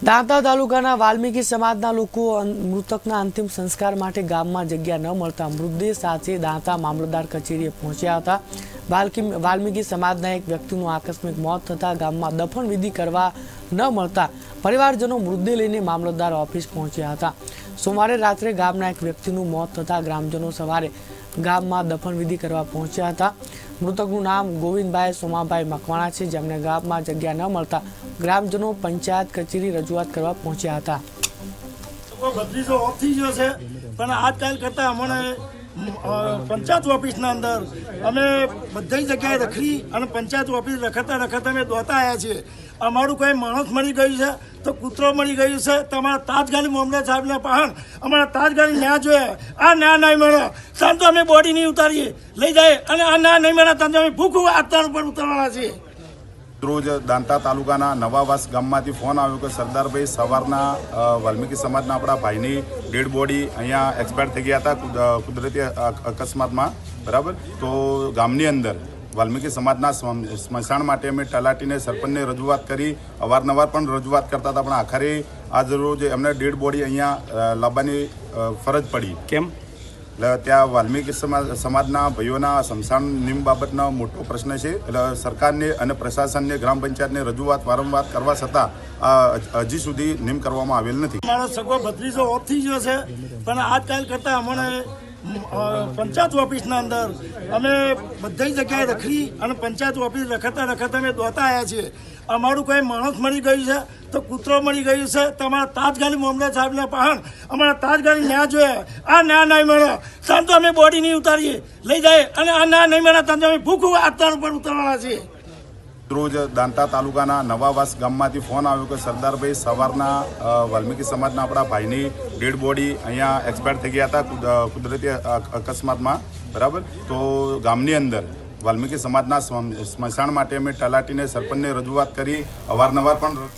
દાંતા તાલુકાના વાલ્મીકી સમાજના લોકો મૃતકના અંતિમ સંસ્કાર માટે ગામમાં જગ્યા ન મળતા મૃતદેહ સાથે દાંતા મામલતદાર કચેરીએ પહોંચ્યા હતા। વાલ્મીકી સમાજના એક વ્યક્તિનું આકસ્મિક મોત થતાં ગામમાં દફન વિધિ કરવા ન મળતા પરિવારજનો મૃતદેહ લઈને મામલતદાર ઓફિસ પહોંચ્યા હતા। સોમવારે રાત્રે ગામના એક વ્યક્તિનું મોત થતાં ગ્રામજનો સવારે ગામમાં દફન વિધિ કરવા પહોંચ્યા હતા। મૃતકનું નામ ગોવિંદભાઈ સોમાભાઈ મકવાણા છે, જેમને ગામમાં જગ્યા ન મળતા ગ્રામજનો પંચાયત કચેરી રજૂઆત કરવા પહોંચ્યા હતા। ભત્રીજો ઓફ થઈ ગયો છે, પણ આજકાલ કરતા અમને પંચાયત ઓફિસના અંદર અમે બધી જગ્યાએ રખડી અને પંચાયત ઓફિસ રખડતા અમે દોતા આવ્યા છીએ। અમારું કોઈ માણસ મળી ગયું છે તો કૂતરો મળી ગયું છે, તમારા તાજગાલી મામલતદાર સાહેબના પાહણ અમારા તાજગાલી ન્યા જોઈએ। આ ન્યા નહીં મળે ત્યાં તો અમે બોડી નહીં ઉતારીએ લઈ જાય, અને આ ન્યા નહીં મળે ત્યાં તો અમે ભૂખ આત્મા ઉપર ઉતારવાના છીએ। રોજ દાંતા તાલુકાના નવાવાસ ગામમાંથી ફોન આવ્યો કે સરદારભાઈ સવારના વાલ્મીકી સમાજના આપણા ભાઈની ડેડ બોડી અહીંયા એક્સપાયર થઈ ગયા હતા કુદરતી અકસ્માતમાં, બરાબર। તો ગામની અંદર વાલ્મીકી સમાજના સ્મશાન માટે અમે તલાટીને સરપંચને રજૂઆત કરી, અવારનવાર પણ રજૂઆત કરતા હતા, પણ આખરે આજ રોજ એમને ડેડ બોડી અહીંયા લાવવાની ફરજ પડી। કેમ? એટલે ત્યાં વાલ્મીકી સમાજના ભાઈઓના સ્મશાન નિયમ બાબતનો મોટો પ્રશ્ન છે। એટલે સરકારને અને પ્રશાસનને ગ્રામ પંચાયતને રજૂઆત વારંવાર કરવા છતાં હજી સુધી નિયમ કરવામાં આવેલ નથી। મારો સગો ભત્રીજો ઓફ થઈ ગયો છે, પણ આજકાલ કરતા અમને પંચાયત ઓફિસના અંદર અમે બધી જગ્યાએ રખડી અને પંચાયત ઓફિસ રખડતા અમે દોતા આવ્યા છીએ। અમારું કોઈ માણસ મળી ગયું છે તો કૂતરો મળી ગયું છે, તમારા તાજગાલી મામલતદાર સાહેબના પાહણ અમારા તાજગાલી ન્યા જોઈએ। આ ન્યા નહીં મળે ત્યાં તો અમે બોડી નહીં ઉતારીએ લઈ જાય, અને આ ન્યા નહીં મળે ત્યાં તો અમે ભૂખ આત્મા ઉપર ઉતારવાના છીએ। રોજ દાંતા તાલુકાના નવાવાસ ગામમાંથી ફોન આવ્યો કે સરદારભાઈ સવારના વાલ્મીકી સમાજના આપણા ભાઈની ડેડ બોડી અહીંયા એક્સપાયર થઈ ગયા હતા કુદરતી અકસ્માતમાં, બરાબર। તો ગામની અંદર વાલ્મીકી સમાજના સ્મશાન માટે અમે તલાટીને સરપંચને રજૂઆત કરી, અવારનવાર પણ